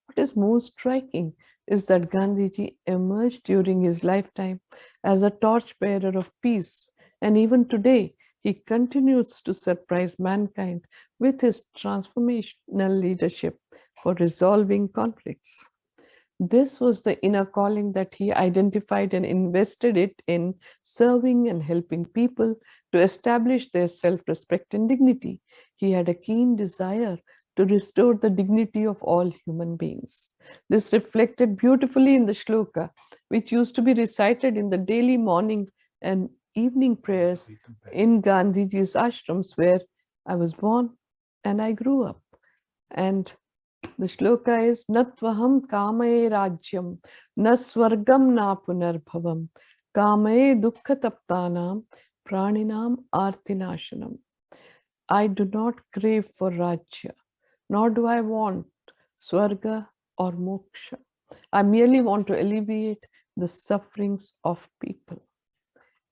What is most striking is that Gandhiji emerged during his lifetime as a torchbearer of peace, and even today he continues to surprise mankind with his transformational leadership for resolving conflicts. This was the inner calling that he identified and invested it in serving and helping people to establish their self respect and dignity. He had a keen desire to restore the dignity of all human beings. This reflected beautifully in the shloka, which used to be recited in the daily morning and evening prayers in Gandhiji's ashrams, where I was born and I grew up. And the shloka is Natvaham kamaye rajyam, na swargam na punarbhavam, kamaye dukkha taptanam, praninam artinashanam. I do not crave for rajya, nor do I want swarga or moksha. I merely want to alleviate the sufferings of people.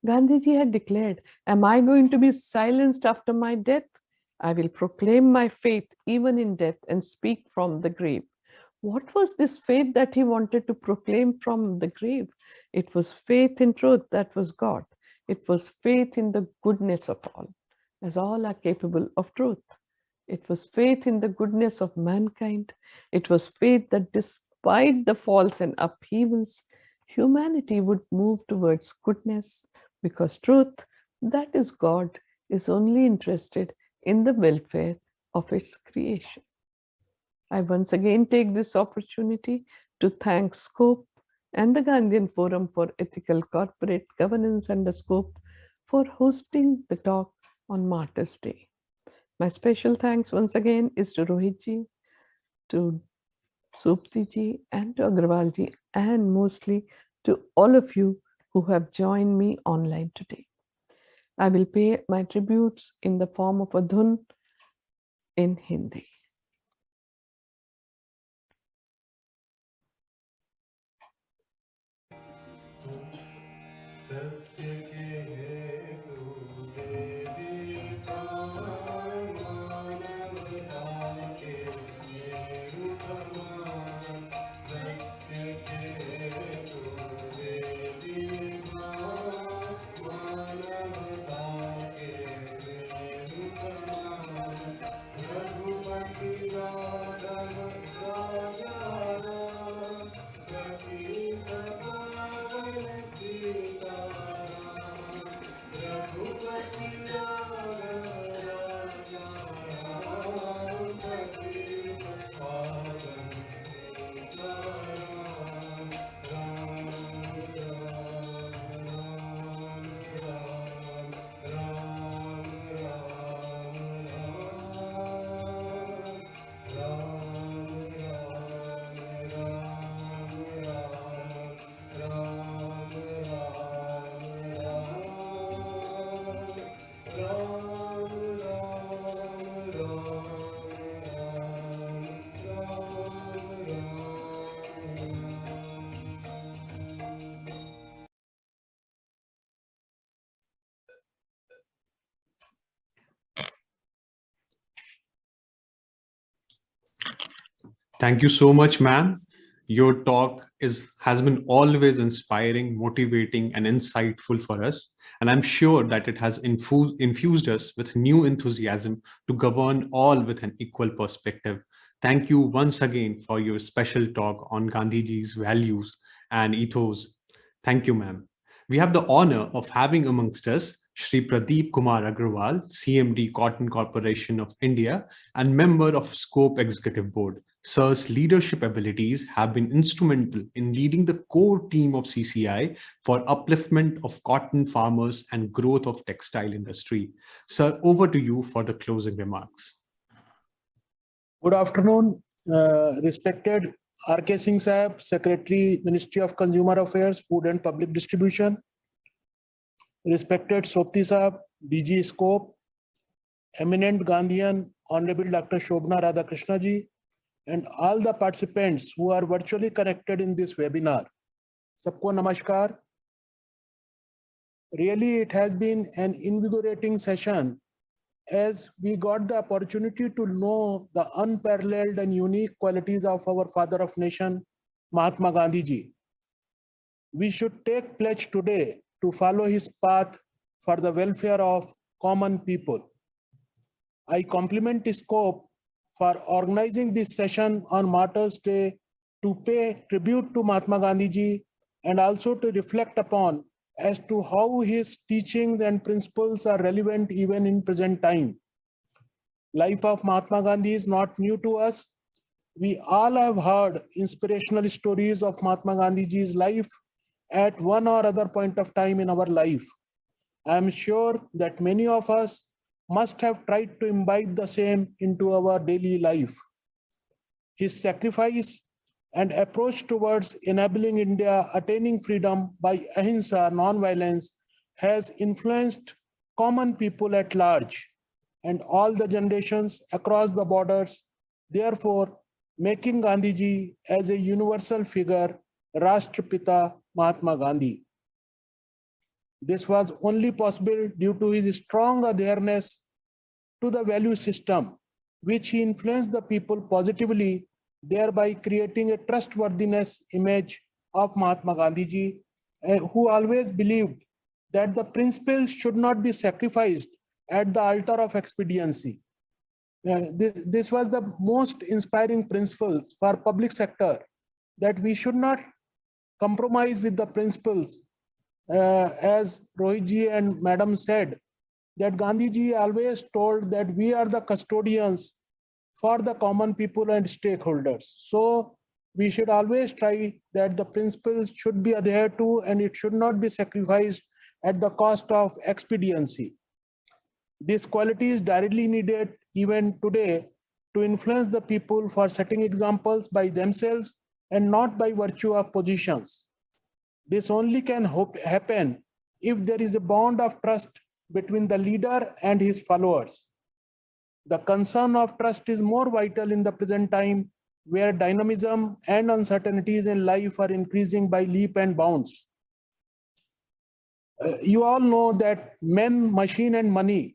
Gandhiji had declared, am I going to be silenced after my death? I will proclaim my faith even in death and speak from the grave. What was this faith that he wanted to proclaim from the grave? It was faith in truth, that was God. It was faith in the goodness of all, as all are capable of truth. It was faith in the goodness of mankind. It was faith that despite the falls and upheavals, humanity would move towards goodness, because truth, that is God, is only interested in the welfare of its creation. I once again take this opportunity to thank SCOPE and the Gandhian Forum for Ethical Corporate Governance and the SCOPE for hosting the talk on Martyrs' Day. My special thanks once again is to Rohitji, to Suptiji, and to Agrawalji, and mostly to all of you who have joined me online today. I will pay my tributes in the form of a dhun in Hindi. Thank you so much, ma'am. Your talk has been always inspiring, motivating, and insightful for us. And I'm sure that it has infused us with new enthusiasm to govern all with an equal perspective. Thank you once again for your special talk on Gandhiji's values and ethos. Thank you, ma'am. We have the honor of having amongst us Shri Pradeep Kumar Agrawal, CMD Cotton Corporation of India and member of SCOPE Executive Board. Sir's leadership abilities have been instrumental in leading the core team of CCI for upliftment of cotton farmers and growth of textile industry. Sir, over to you for the closing remarks. Good afternoon, respected R.K. Singh Sahab, Secretary, Ministry of Consumer Affairs, Food and Public Distribution, respected Sopti Sahab, DG Scope, eminent Gandhian, Honorable Dr. Shobna Radhakrishna ji, and all the participants who are virtually connected in this webinar. Sabko namaskar. Really, it has been an invigorating session as we got the opportunity to know the unparalleled and unique qualities of our father of nation, Mahatma Gandhi ji. We should take pledge today to follow his path for the welfare of common people. I compliment Scope for organizing this session on Martyrs' Day to pay tribute to Mahatma Gandhi ji and also to reflect upon as to how his teachings and principles are relevant even in present time. Life of Mahatma Gandhi is not new to us. We all have heard inspirational stories of Mahatma Gandhi ji's life at one or other point of time in our life. I am sure that many of us must have tried to imbibe the same into our daily life. His sacrifice and approach towards enabling India attaining freedom by ahimsa, non-violence, has influenced common people at large and all the generations across the borders, therefore making Gandhiji as a universal figure, Rashtrapita Mahatma Gandhi. This was only possible due to his strong adherence to the value system, which he influenced the people positively, thereby creating a trustworthiness image of Mahatma Gandhiji, who always believed that the principles should not be sacrificed at the altar of expediency. This was the most inspiring principles for public sector, that we should not compromise with the principles. As Rohitji and Madam said, that Gandhiji always told that we are the custodians for the common people and stakeholders. So we should always try that the principles should be adhered to and it should not be sacrificed at the cost of expediency. This quality is directly needed even today to influence the people for setting examples by themselves and not by virtue of positions. This only can happen if there is a bond of trust between the leader and his followers. The concern of trust is more vital in the present time, where dynamism and uncertainties in life are increasing by leap and bounds. You all know that men, machine, and money,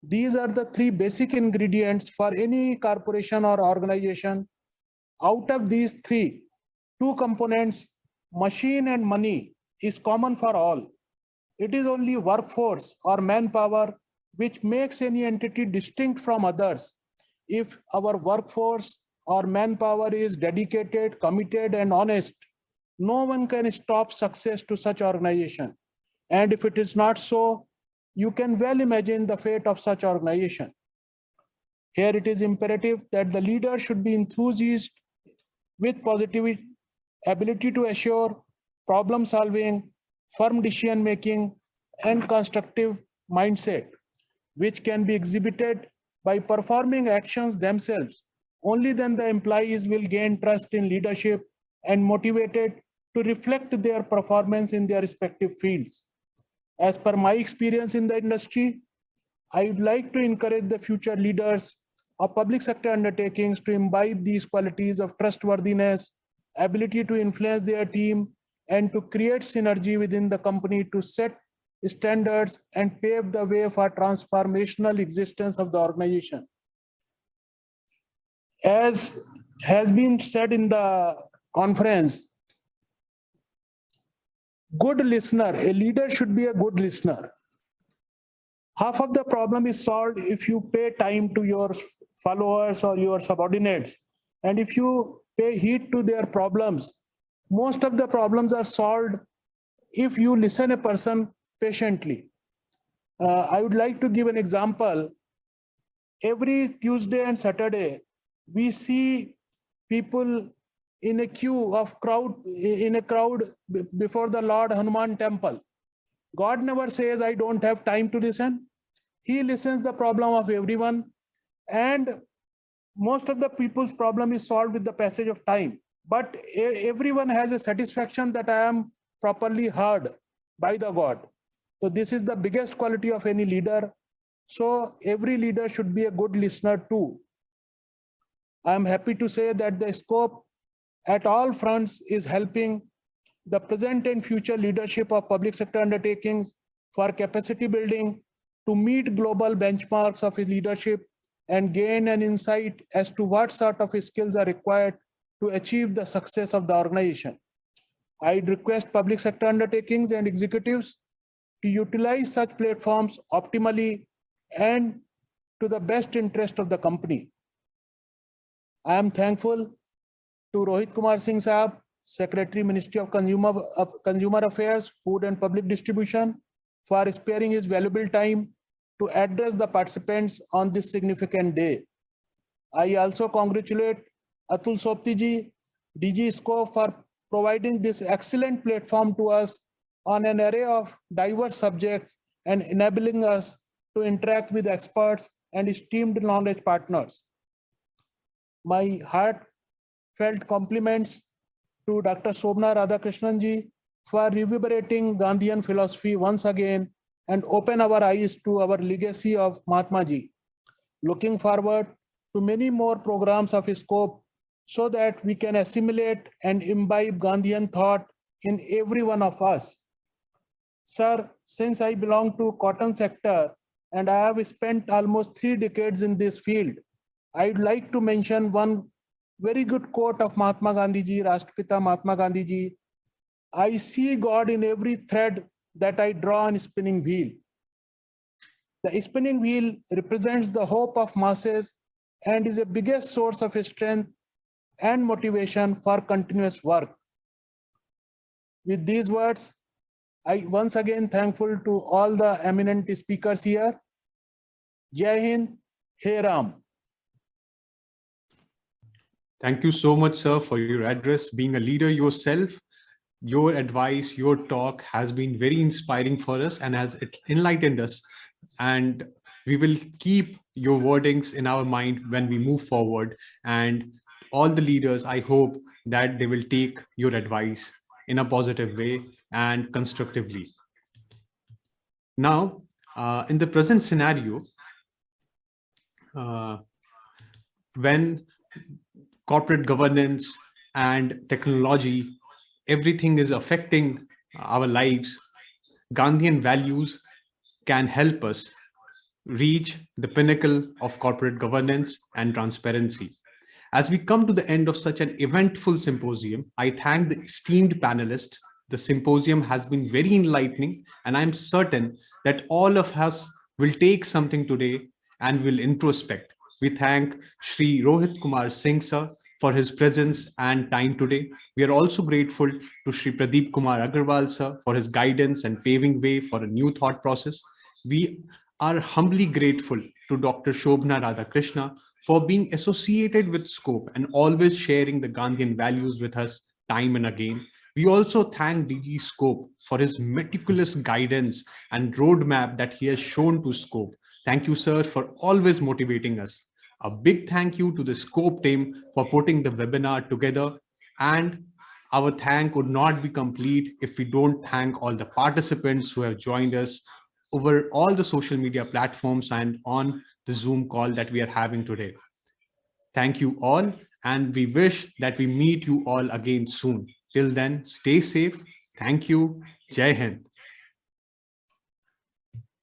these are the three basic ingredients for any corporation or organization. Out of these three, two components, machine and money, is common for all. It is only workforce or manpower which makes any entity distinct from others. If our workforce or manpower is dedicated, committed, and honest, no one can stop success to such organization. And if it is not so, you can well imagine the fate of such organization. Here it is imperative that the leader should be enthused with positive ability to assure problem solving, firm decision making, and constructive mindset, which can be exhibited by performing actions themselves. Only then the employees will gain trust in leadership and motivated to reflect their performance in their respective fields. As per my experience in the industry, I would like to encourage the future leaders of public sector undertakings to imbibe these qualities of trustworthiness, ability to influence their team, and to create synergy within the company to set standards and pave the way for transformational existence of the organization. As has been said in the conference, good listener, a leader should be a good listener. Half of the problem is solved if you pay time to your followers or your subordinates. And if you pay heed to their problems, most of the problems are solved if you listen a person patiently. I would like to give an example. Every Tuesday and Saturday, we see people in a crowd before the Lord Hanuman temple. God never says, I don't have time to listen. He listens the problem of everyone, and most of the people's problem is solved with the passage of time. But everyone has a satisfaction that I am properly heard by the God. So this is the biggest quality of any leader. So every leader should be a good listener too. I am happy to say that the scope at all fronts is helping the present and future leadership of public sector undertakings for capacity building to meet global benchmarks of leadership and gain an insight as to what sort of skills are required to achieve the success of the organization. I request public sector undertakings and executives to utilize such platforms optimally and to the best interest of the company. I am thankful to Rohit Kumar Singh Saab, Secretary, Ministry of Consumer Affairs, Food and Public Distribution, for sparing his valuable time to address the participants on this significant day. I also congratulate Atul Sopti ji, DG Scope, for providing this excellent platform to us on an array of diverse subjects and enabling us to interact with experts and esteemed knowledge partners. My heartfelt compliments to Dr. Shobna Radhakrishnan ji for reverberating Gandhian philosophy once again and open our eyes to our legacy of Mahatma ji. Looking forward to many more programs of scope so that we can assimilate and imbibe Gandhian thought in every one of us. Sir, since I belong to cotton sector and I have spent almost 3 decades in this field, I'd like to mention one very good quote of Mahatma Gandhi ji, Rashtrapita Mahatma Gandhi ji. I see God in every thread that I draw on spinning wheel. The spinning wheel represents the hope of masses and is the biggest source of strength and motivation for continuous work. With these words, I once again thankful to all the eminent speakers here. Jai Hind, Hey Ram. Thank you so much, sir, for your address. Being a leader yourself, your advice, your talk has been very inspiring for us and has enlightened us. And we will keep your wordings in our mind when we move forward. And all the leaders, I hope that they will take your advice in a positive way and constructively. Now, in the present scenario, when corporate governance and technology, everything is affecting our lives, Gandhian values can help us reach the pinnacle of corporate governance and transparency. As we come to the end of such an eventful symposium, I thank the esteemed panelists. The symposium has been very enlightening, and I'm certain that all of us will take something today and will introspect. We thank Shri Rohit Kumar Singh sir for his presence and time today. We are also grateful to Shri Pradeep Kumar Agarwal sir for his guidance and paving way for a new thought process. We are humbly grateful to Dr. Shobna Radhakrishna for being associated with Scope and always sharing the Gandhian values with us time and again. We also thank DG Scope for his meticulous guidance and roadmap that he has shown to Scope. Thank you, sir, for always motivating us. A big thank you to the Scope team for putting the webinar together, and our thank would not be complete if we don't thank all the participants who have joined us over all the social media platforms and on the Zoom call that we are having today. Thank you all, and we wish that we meet you all again soon. Till then, stay safe. Thank you. Jai Hind.